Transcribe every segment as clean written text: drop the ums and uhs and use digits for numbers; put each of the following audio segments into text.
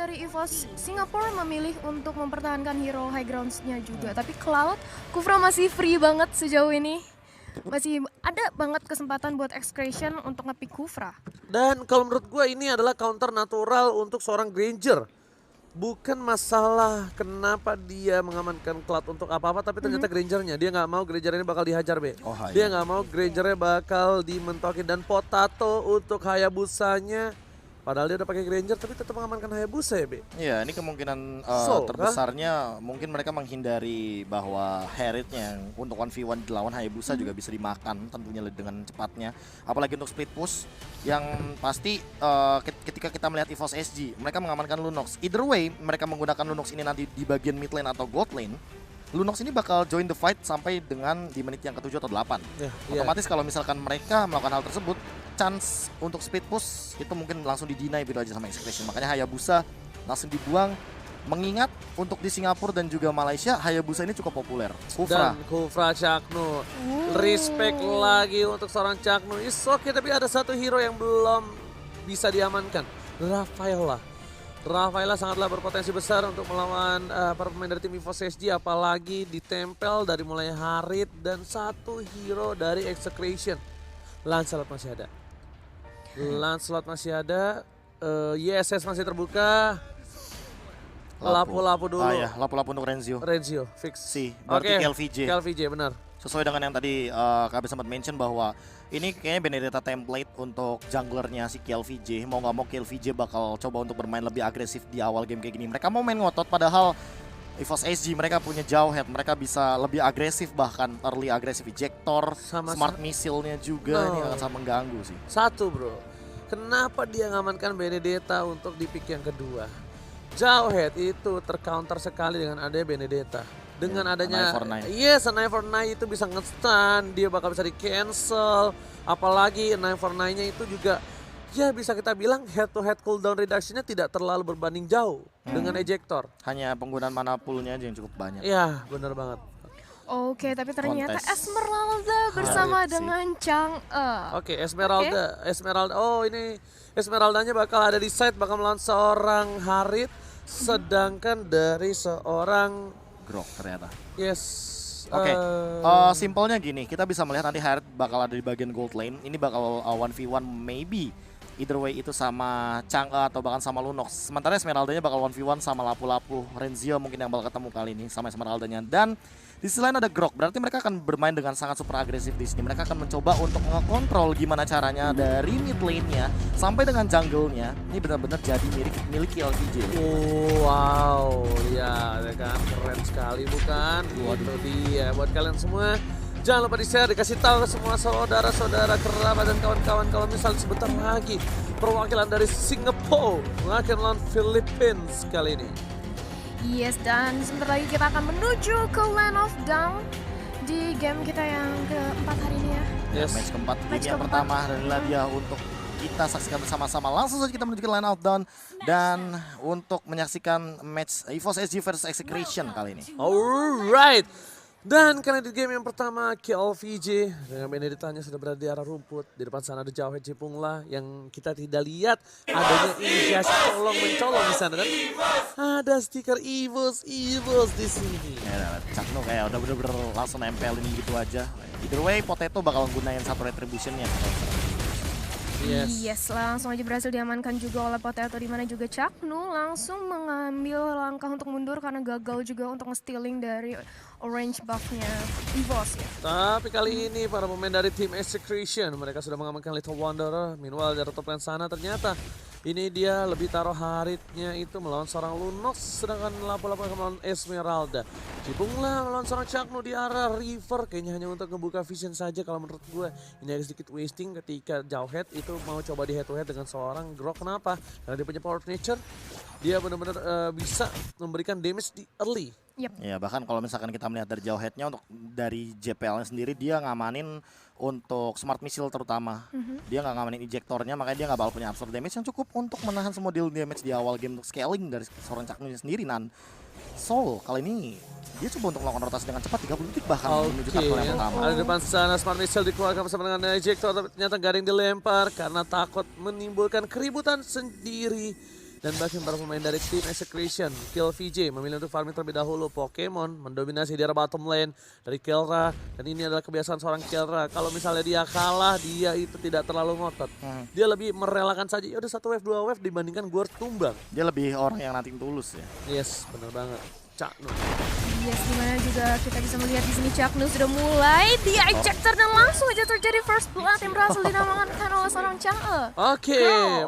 dari EVOS Singapura memilih untuk mempertahankan hero high grounds-nya juga. Tapi Cloud, Kufra masih free banget sejauh ini. Masih ada banget kesempatan buat Excretion untuk nge-pick Kufra. Dan kalau menurut gue ini adalah counter natural untuk seorang Granger. Bukan masalah kenapa dia mengamankan Cloud untuk apa-apa, tapi ternyata Grangernya. Dia nggak mau Granger ini bakal dihajar, Be. Dia nggak mau Grangernya bakal dimentokin. Dan Potato untuk Hayabusanya. Padahal dia udah pakai Granger tapi tetap mengamankan Hayabusa ya, Be. Iya, ini kemungkinan So, terbesarnya mungkin mereka menghindari bahwa Harriet-nya yang untuk 1v1 dilawan Hayabusa juga bisa dimakan tentunya dengan cepatnya. Apalagi untuk split push yang pasti ketika kita melihat EVOS SG, mereka mengamankan Lunox. Either way, mereka menggunakan Lunox ini nanti di bagian mid lane atau gold lane. Lunox ini bakal join the fight sampai dengan di menit yang ke-7 atau 8. Otomatis kalau misalkan mereka melakukan hal tersebut, chance untuk speed push itu mungkin langsung di-deny gitu aja sama Excretion. Makanya Hayabusa langsung dibuang. Mengingat untuk di Singapura dan juga Malaysia, Hayabusa ini cukup populer. Kufra. Dan Kufra Chaknu. Respect lagi untuk seorang Chaknu. It's okay, tapi ada satu hero yang belum bisa diamankan. Rafaela sangatlah berpotensi besar untuk melawan para pemain dari tim EVOS SG, apalagi ditempel dari mulai Harit dan satu hero dari Execration. Lancelot masih ada. YSS masih terbuka. Lapu-lapu dulu. Ah ya, lapu-lapu untuk Renzio. Fix. Berarti KLVJ. KLVJ benar. Sesuai dengan yang tadi Kak sempat mention bahwa ini kayaknya Benedetta template untuk junglernya si KLVJ. Mau nggak mau KLVJ bakal coba untuk bermain lebih agresif di awal game kayak gini. Mereka mau main ngotot padahal EVOS SG mereka punya jauh head. Mereka bisa lebih agresif, bahkan early agresif ejector, smart missile-nya juga. Ini akan sangat mengganggu sih. Satu bro, kenapa dia ngamankan Benedetta untuk di pick yang kedua? Jauh head itu tercounter sekali dengan adanya Benedetta. Dengan adanya an eye for eye itu bisa nge-stun, dia bakal bisa di-cancel. Apalagi an eye for eye-nya itu juga ya bisa kita bilang head to head cooldown reduction-nya tidak terlalu berbanding jauh dengan ejector. Hanya penggunaan mana pool-nya aja yang cukup banyak. Iya, benar banget. Oke, tapi ternyata Esmeralda bersama dengan Chang'e. Oke, Esmeralda. Oh, ini Esmeraldanya bakal ada di side, bakal melawan seorang Harit, sedangkan dari seorang Grok ternyata. Yes. Oke, simpelnya gini, kita bisa melihat nanti Harit bakal ada di bagian gold lane. Ini bakal 1v1 maybe. Either way itu sama Chang'e atau bahkan sama Lunox. Sementara Esmeraldanya bakal 1v1 sama Lapu-Lapu. Renzio mungkin yang bakal ketemu kali ini sama Esmeraldanya. Dan di sisi lain ada Grok, berarti mereka akan bermain dengan sangat super agresif di sini. Mereka akan mencoba untuk ngekontrol gimana caranya dari mid lane-nya sampai dengan jungle-nya. Ini benar-benar jadi milik LVJ. Wow, ya kan keren sekali bukan? Itu dia buat kalian semua. Jangan lupa di-share, dikasih tahu ke semua saudara-saudara, kerabat dan kawan-kawan kalau misalnya sebentar lagi perwakilan dari Singapura akan lawan Philippines kali ini. Yes, dan sebentar lagi kita akan menuju ke Land of Dawn di game kita yang keempat hari ini ya. Yes. Match keempat, game yang pertama adalah dia untuk kita saksikan bersama-sama. Langsung saja kita menuju ke Land of Dawn dan untuk menyaksikan match EVOS SG versus Execration kali ini. Alright. Dan karena di game yang pertama KLVJ dengan Benedettanya sudah berada di arah rumput. Di depan sana ada Jauhead Cipungla yang kita tidak lihat adanya inisiasi colong-mencolong di sana kan. Ada stiker EVOS di sini. Ya, Chaknu kayak udah bener-bener langsung nempelin gitu aja. Either way, Potato bakal gunain satu retribution-nya. Yes, langsung aja berhasil diamankan juga oleh Potato, di mana juga Chaknu langsung mengambil langkah untuk mundur karena gagal juga untuk nge-stealing dari orange buff-nya EVOS ya. Tapi kali ini para pemain dari tim Execration mereka sudah mengamankan Little Wanderer. Meanwhile dari top lane sana ternyata ini dia lebih taruh Haritnya itu melawan seorang Lunox, sedangkan Lapu-Lapu melawan Esmeralda. Cipunglah melawan seorang Chaknu di arah river, kayaknya hanya untuk ngebuka vision saja kalau menurut gue. Ini agak sedikit wasting ketika Jauhead itu mau coba di head to head dengan seorang Grok. Kenapa? Karena dia punya power of nature, dia benar-benar bisa memberikan damage di early. Ya, bahkan kalau misalkan kita melihat dari Jauhead-nya untuk dari JPL-nya sendiri, dia ngamanin untuk smart missile terutama. Dia nggak ngamanin ejectornya, makanya dia nggak bakal punya absorb damage yang cukup untuk menahan semua deal damage di awal game untuk scaling dari seorang Chaknu sendiri. Nan Soul kali ini dia coba untuk melakukan rotasi dengan cepat 30 detik bahkan menuju turtle yang pertama. Ada di depan sana smart missile dikeluarkan bersama dengan ejector, tapi ternyata garing dilempar karena takut menimbulkan keributan sendiri Dan bahkan para pemain dari tim Execution, Kill VJ memilih untuk farming terlebih dahulu. Pokemon mendominasi di area bottom lane dari Kelra. Dan ini adalah kebiasaan seorang Kelra. Kalau misalnya dia kalah, dia itu tidak terlalu ngotot. Dia lebih merelakan saja, ya udah 1 wave 2 wave dibandingkan gue harus tumbang. Dia lebih orang yang nothing tulus ya. Yes, bener banget. Caknu. Yes, dimana juga kita bisa melihat di sini Caknu sudah mulai di ejector dan langsung aja terjadi first blood yang berhasil dinamakan oleh seorang Chang'e. Oke,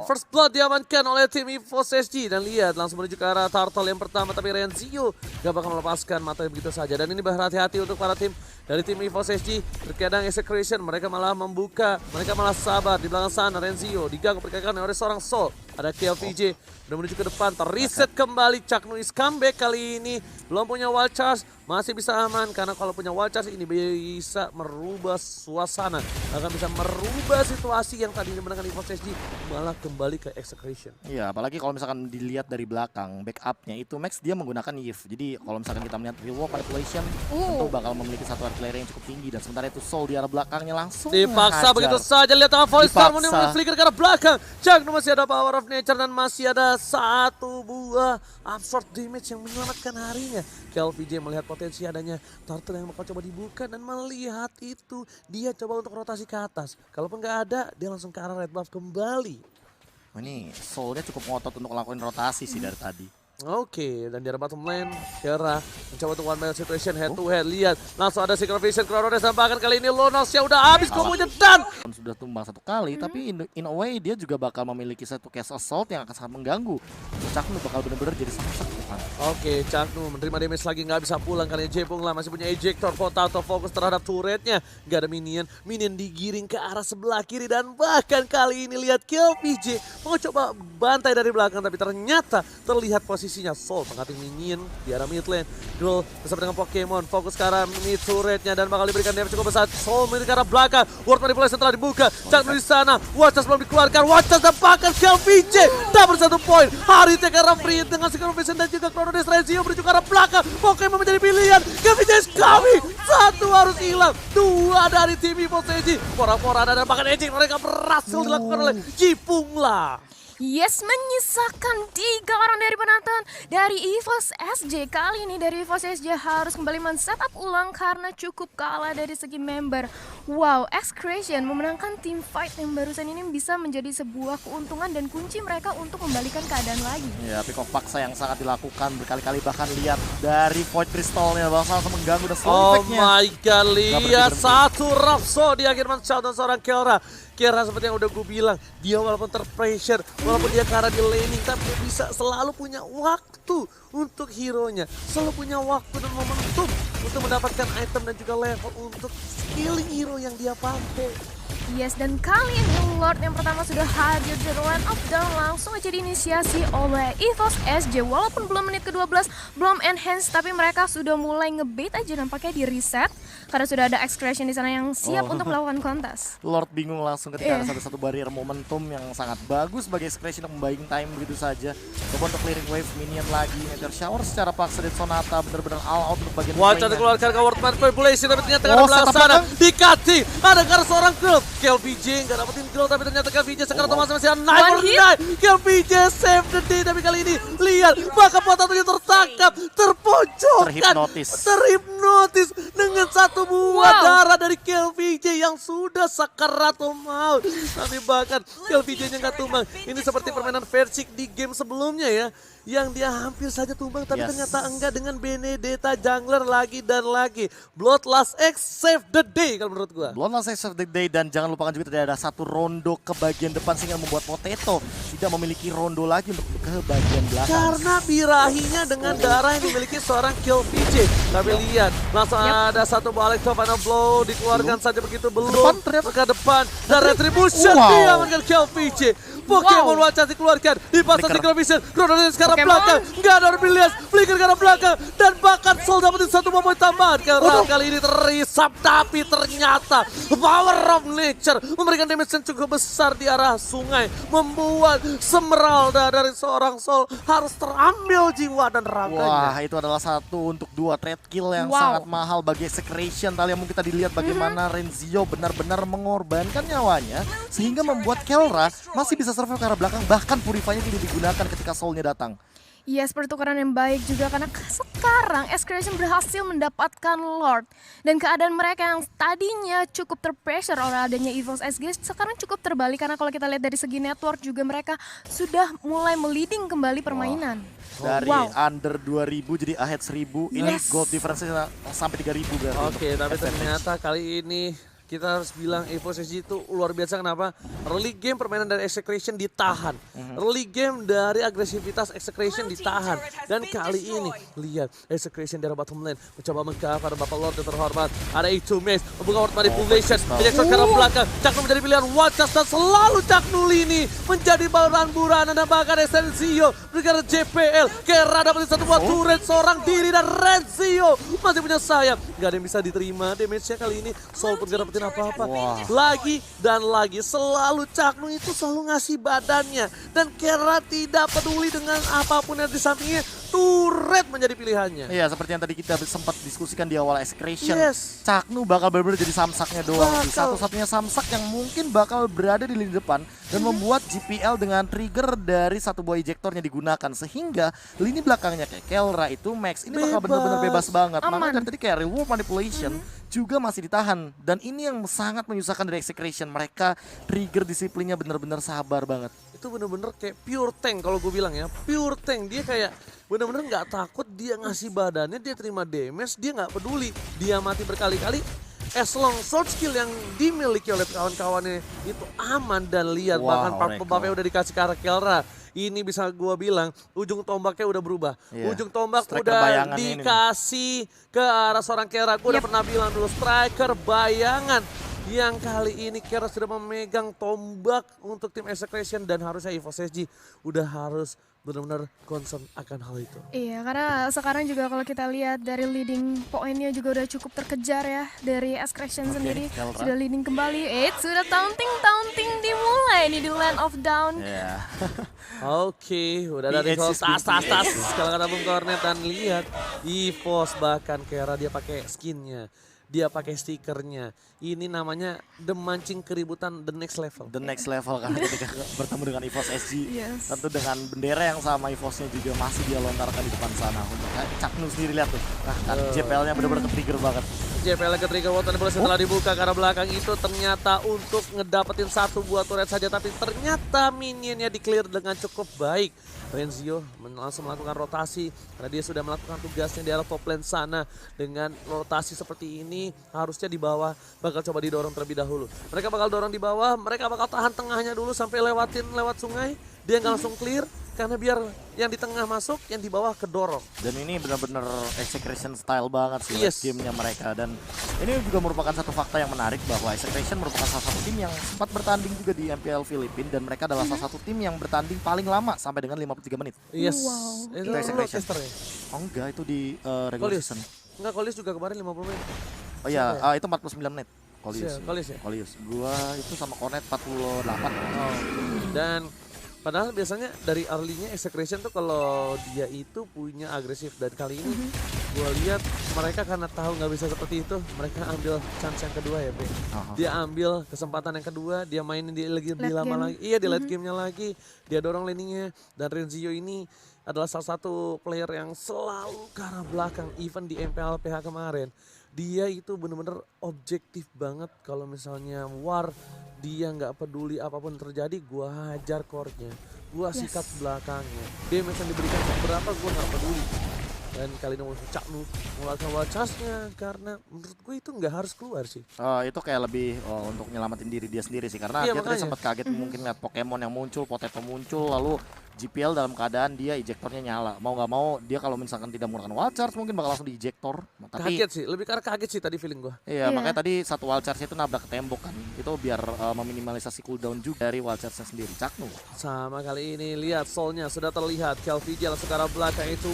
first blood diamankan oleh tim EVOS SG. Dan lihat langsung menuju ke arah turtle yang pertama, tapi Renzio gak bakal melepaskan matanya begitu saja. Dan ini berhati-hati untuk para tim dari tim EVOS SG. Terkadang Execution mereka malah membuka, mereka malah sabar. Di belakang sana Renzio diganggu pergerakan oleh seorang Soul. Ada KLVJ udah menuju ke depan, terreset kembali. Caknu is comeback kali ini. Belum punya wall charge, masih bisa aman. Karena kalau punya wall charge ini bisa merubah suasana. Bahkan bisa merubah situasi yang tadinya menangkan EVOS SG malah kembali ke Execution. Iya, apalagi kalau misalkan dilihat dari belakang, backupnya itu Max dia menggunakan Yves. Jadi kalau misalkan kita melihat real world manipulation, tentu bakal memiliki satu artillery yang cukup tinggi. Dan sementara itu Soul di arah belakangnya langsung dipaksa ngehajar. begitu saja. Lihat tangan Voice Star Dipaksa. flicker ke arah belakang. Caknu masih ada power of nature dan masih ada satu buah absorb damage yang menyelamatkan harinya. KLVJ melihat potensi adanya turtle yang bakal coba dibuka dan melihat itu dia coba untuk rotasi ke atas. Kalaupun nggak ada, dia langsung ke arah red buff kembali. Oh, ini Soulnya cukup ngotot untuk ngelakuin rotasi sih dari tadi. Oke, dan di arah bottom lane, Kera mencoba untuk one man situation head to head. Lihat, langsung ada Secret Vision, Chronodes, dan bahkan kali ini Lonos ya udah habis kombonya dan Sudah tumbang satu kali, tapi in a way dia juga bakal memiliki satu case assault yang akan sangat mengganggu. Caknu bakal bener-bener jadi samsak depan. Oke, Caknu menerima damage lagi, nggak bisa pulang karena Jepung lah masih punya ejector, Potato fokus terhadap turretnya. Nggak ada minion digiring ke arah sebelah kiri dan bahkan kali ini lihat KLVJ mau coba bantai dari belakang tapi ternyata terlihat posisinya Soul mengating minion di arah mid lane. Girl bersama dengan Pokemon fokus ke arah mid turretnya dan bakal diberikan damage cukup besar. Soul menuju ke arah belakang, World Manipulation telah dibuka, Caknu di sana, Watchers belum dikeluarkan, Watchers dan bahkan KLVJ dapat 1 poin. Hari ke arah free dengan Secret Vision dan juga Chronodes. Renzio menuju ke arah belakang, Pokemon menjadi pilihan. KLVJ is coming, 1 harus hilang, 2 dari tim EVOS SG. Pora-pora dan bahkan Edging mereka berhasil dilakukan oleh Jipung lah. Yes, menyisakan 3 orang dari penonton dari EVOS SG. Kali ini dari EVOS SG harus kembali men-setup ulang karena cukup kalah dari segi member. Wow, X-Creation memenangkan team fight yang barusan ini bisa menjadi sebuah keuntungan dan kunci mereka untuk membalikan keadaan lagi. Ya, pick off paksa yang sangat dilakukan berkali-kali, bahkan lihat dari Void Crystalnya bakal langsung mengganggu dan slow Oh effect-nya. my god, lihat berhenti. satu Rhapsody akhirnya men-shutdown seorang Kelra. Kira seperti yang udah gue bilang, dia walaupun terpressure, walaupun dia kalah di laning, tapi dia bisa selalu punya waktu untuk hero-nya. Selalu punya waktu dan momentum untuk mendapatkan item dan juga level untuk skilling hero yang dia pakai. Yes, dan kali ini Lord yang pertama sudah hadir di Land of Dawn langsung aja diinisiasi oleh EVOS SG. Walaupun belum menit ke-12, belum enhance, tapi mereka sudah mulai ngebait aja nampaknya di reset. Karena sudah ada X-Creation di sana yang siap untuk melakukan kontes. Lord bingung langsung ketika ada satu barrier momentum yang sangat bagus bagi Expression untuk buying time begitu saja. Coba untuk clearing wave minion lagi, Meteor Shower secara paksa dari Sonata benar-benar all out untuk bagian Watcher flank-nya. dikeluarkan ke World Manipulation tapi ternyata ada belakang setup sana. belakang. Di-cutting, ada karena seorang girl. KLVJ nggak dapetin girl tapi ternyata KLVJ sekarang Thomas masih ada knife or die. KLVJ save the day tapi kali ini lihat bahkan Potatonya tertangkap, terpojokkan, terhipnotis dengan satu buah darah dari KLVJ yang sudah sakaratul maut. Tapi bahkan KLVJ-nya nggak tumbang. Ini seperti permainan Versik di game sebelumnya ya, yang dia hampir saja tumbang tapi ternyata enggak dengan Benedetta jungler lagi dan lagi. Bloodlust X save the day kalau menurut gua. Bloodlust X save the day, dan jangan lupakan juga tidak ada satu rondo ke bagian depan sehingga membuat Potato tidak memiliki rondo lagi untuk ke bagian belakang. Karena birahinya dengan darah yang dimiliki seorang KLVJ. Tapi lihat, langsung ada satu balik ke final blow, dikeluarkan saja begitu belum ke depan. Dan Retribution diamankan KLVJ. Pokemon Watcher dikeluarkan, dipasang Secret Vision, Chronodes ke arah belakang, nggak ada Orbilias, flicker ke arah belakang, dan bahkan Soul dapetin satu poin tambahan. Karena kali ini terisap, tapi ternyata Power of Nature memberikan damage yang cukup besar di arah sungai, membuat Semeralda dari seorang Soul harus terambil jiwa dan raganya. Wah, itu adalah satu untuk 2 trade kill yang sangat mahal bagi Execration. Tadi yang mungkin kita dilihat bagaimana Renzio benar-benar mengorbankan nyawanya sehingga membuat Kelra masih bisa bisa survive ke arah belakang, bahkan Purify-nya tidak digunakan ketika Soul-nya datang. Yes, pertukaran yang baik juga karena sekarang Excretion berhasil mendapatkan Lord. Dan keadaan mereka yang tadinya cukup terpressure oleh adanya EVOS SG sekarang cukup terbalik karena kalau kita lihat dari segi network juga mereka sudah mulai meliding kembali permainan. Dari Wow. under 2000 jadi ahead 1000, ini Yes. gold difference-nya sampai 3000 berarti. Oke, untuk tapi advantage. ternyata kali ini kita harus bilang EVOS SG itu luar biasa. Kenapa? Early game permainan dari Execration ditahan. Early game dari agresivitas Execration ditahan. Dan kali ini, lihat Execration dari bottom lane mencoba mengcover Bapak Lord yang terhormat. Ada E2 Maze, membuka ward manipulation, menjadi ke arah belakang. Caknu menjadi pilihan Watchas dan selalu Caknu ini menjadi buran-buran dan bahkan Essenzio berikan JPL. Kera dapat satu buah turret seorang diri dan Renzio masih punya sayap. Gak ada yang bisa diterima damage-nya kali ini. Soul pun gak dapetin apa-apa. Lagi dan lagi selalu Caknu itu selalu ngasih badannya. Dan Kera tidak peduli dengan apapun yang di sampingnya. Turret menjadi pilihannya. Iya, seperti yang tadi kita sempat diskusikan di awal Excretion. Yes. Caknu bakal benar-benar jadi samsaknya doang. Bakal. Satu-satunya samsak yang mungkin bakal berada di lini depan dan membuat GPL dengan trigger dari satu buah ejektornya digunakan sehingga lini belakangnya kayak Kelra itu Max ini bakal Bebas. benar-benar bebas banget. Aman. Makanya dari tadi kayak reward manipulation juga masih ditahan dan ini yang sangat menyusahkan dari Execration. Mereka trigger disiplinnya benar-benar sabar banget. Itu bener-bener kayak pure tank kalau gue bilang ya, pure tank. Dia kayak bener-bener nggak takut, dia ngasih badannya, dia terima damage, dia nggak peduli, dia mati berkali-kali. As long sword skill yang dimiliki oleh kawan-kawannya itu aman dan lihat Wow, bahkan part Reko. pembapnya udah dikasih ke arah Kelra. Ini bisa gua bilang ujung tombaknya udah berubah. Iya. Ujung tombak Striker udah bayangannya ini nih. dikasih ke arah seorang Kelra. Gua udah pernah bilang dulu striker bayangan. Yang kali ini Kera sudah memegang tombak untuk tim Execration dan harusnya EVOS SG udah harus benar-benar concern akan hal itu. Iya, karena sekarang juga kalau kita lihat dari leading poinnya juga udah cukup terkejar ya dari Excretion sendiri. Kelra. Sudah leading kembali. Sudah taunting dimulai nih di Land of Down. Ya. Oke, udah dari PH tas kalau kata Bung Kornet dan lihat EVOS bahkan Kera dia pakai skinnya. Dia pakai stikernya. Ini namanya the mancing keributan the next level. The next level kan ketika bertemu dengan EVOS SG. Yes. Tentu dengan bendera yang sama EVOS-nya juga masih dia lontarkan di depan sana. Untuk Caknu sendiri lihat tuh. Nah, kan JPL-nya benar-benar ke-trigger banget. JPL ke trigger water boleh setelah dibuka ke arah belakang itu ternyata untuk ngedapetin satu buah turret saja, tapi ternyata minionnya di clear dengan cukup baik. Renzio langsung melakukan rotasi karena dia sudah melakukan tugasnya di arah top lane sana. Dengan rotasi seperti ini harusnya di bawah bakal coba didorong terlebih dahulu. Mereka bakal dorong di bawah, mereka bakal tahan tengahnya dulu sampai lewat sungai. Dia nggak langsung clear karena biar yang di tengah masuk, yang di bawah kedorong. Dan ini benar-benar Execration style banget sih Yes. gamenya mereka. Dan ini juga merupakan satu fakta yang menarik bahwa Execration merupakan salah satu tim yang sempat bertanding juga di MPL Filipina. Dan mereka adalah salah satu tim yang bertanding paling lama sampai dengan 53 menit. Yes. Wow. Itu Itu lu Execration. caster ya? Oh enggak, itu di regular Kolius. season. Enggak, Kolius juga kemarin 50 menit. Oh iya, Siapa itu 49 menit. Kolius. Siapa? Kolius ya? Kolius. Gua itu sama Cornet 48. Oh. Dan padahal biasanya dari early-nya Execration tuh kalau dia itu punya agresif, dan kali ini gue lihat mereka karena tahu nggak bisa seperti itu, mereka ambil chance yang kedua ya, Be. Dia ambil kesempatan yang kedua, dia mainin di lagi lebih Late lama game. lagi. Iya, di late game-nya lagi. Dia dorong laning-nya, dan Renzio ini adalah salah satu player yang selalu ke arah belakang even di MPL PH kemarin. Dia itu bener-bener objektif banget kalau misalnya war, dia nggak peduli apapun terjadi, gua hajar core-nya, gua sikat belakangnya. Damage yang diberikan seberapa gua nggak peduli. Dan kali ini Caknu mengeluarkan wacasnya karena menurut gue itu nggak harus keluar sih. Itu kayak lebih untuk nyelamatin diri dia sendiri sih, karena Iya, dia tadi makanya. sempat kaget mungkin lihat Pokemon yang muncul, Potato muncul, lalu GPL dalam keadaan dia ejektornya nyala. Mau nggak mau dia kalau misalkan tidak menggunakan wild charge mungkin bakal langsung di ejektor. Tapi Kaget sih, lebih karena kaget sih tadi feeling gua. iya, Iya. makanya tadi satu wild charge itu nabrak ke tembok kan. Itu biar meminimalisasi cooldown juga dari wild charge-nya sendiri. Caknu. Sama kali ini lihat soulnya sudah terlihat. Kelvin langsung ke arah belakang itu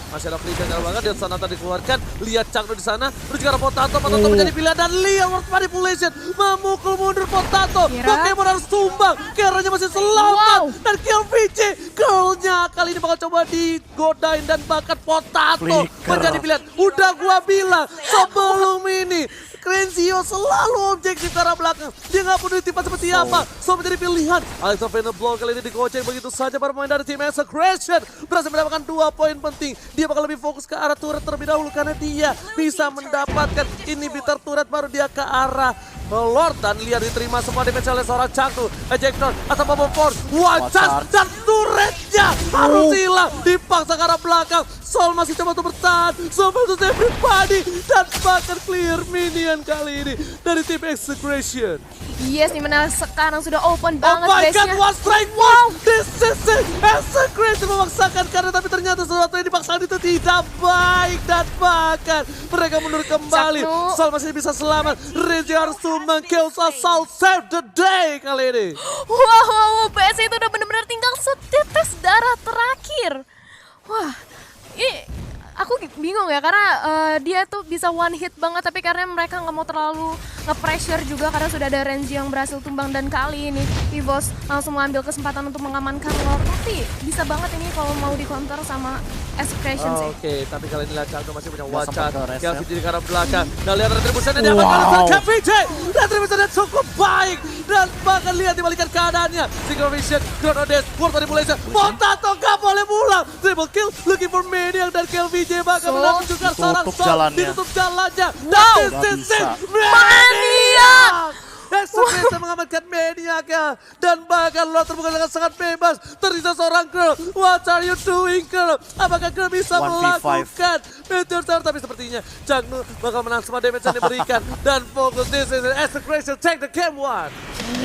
masih ada flicker ke belakang, dan sana tadi dikeluarkan. Lihat Caknu di sana, terus ke arah Potato menjadi pilihan, dan lihat word manipulation memukul mundur Potato. Kira. Pokemon harus tumbang, Keranya masih selamat, dan Kelvin girlnya kali ini bakal coba digodain dan bahkan Potato Flicker. menjadi pilihan. Udah gua bilang sebelum ini Renzio Changno selalu objektif ke arah belakang. Dia nggak peduli tipe seperti apa. So menjadi pilihan. Alexa Venom Blow kali ini digoceng begitu saja para pemain dari tim Execration. Berhasil mendapatkan 2 poin penting. Dia bakal lebih fokus ke arah turret terlebih dahulu karena dia bisa mendapatkan inhibitor turret baru dia ke arah Lord. Dan lihat diterima semua damage oleh seorang Changno. Ejector atau Bomb Force. Wajah dan turretnya harus hilang. Dipaksa ke arah belakang. Sol masih coba untuk bertahan. Sol versus everybody. Dan bahkan clear minion kali ini dari tim Execration. Yes, dimana sekarang sudah open Oh banget my god, base-nya. one strike one! This is it! Execration memaksakan karena tapi ternyata sesuatu yang dipaksakan itu tidak baik. Dan bahkan mereka mundur kembali. Changno. Sol masih bisa selamat. Reggie harus meng-kill Assault save the day kali ini. Wow, PS itu udah bener-bener tinggal setetes darah terakhir. Wah, ini aku bingung ya karena dia tuh bisa one hit banget tapi karena mereka nggak mau terlalu nge-pressure juga karena sudah ada Renzi yang berhasil tumbang dan kali ini EVOS langsung mengambil kesempatan untuk mengamankan Lord. Tapi bisa banget ini kalau mau di counter sama Execration sih. Oke, tapi kali ini Changno masih punya Nggak sempat wacan. ke rest, Kelvin ya. jadi ke arah belakang. Dan lihat retributionnya dia akan oleh KVJ. Retributionnya cukup baik. Dan bahkan lihat dibalikan keadaannya. Synchronization, Chronodes, World Manipulation. Potato gak boleh pulang. Triple kill, looking for Maniac dan KVJ bahkan So, menang juga seorang ditutup Sol. jalannya. Ditutup jalannya. Wow. Dan Nggak this is bisa. Maniac. Execration mengamankan Maniac ya. Dan bahkan Lord terbuka dengan sangat bebas. Tersisa seorang girl. What are you doing girl? Apakah girl bisa 1v5. melakukan Meteor Tower? Tapi sepertinya Changno bakal menang semua damage yang diberikan. Dan fokus this is Execration take the game one.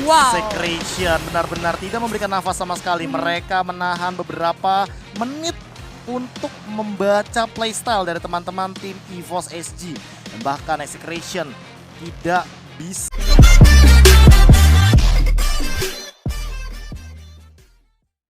Wow. Execration benar-benar tidak memberikan nafas sama sekali. Mereka menahan beberapa menit untuk membaca playstyle dari teman-teman tim EVOS SG. Dan bahkan Execration tidak bisa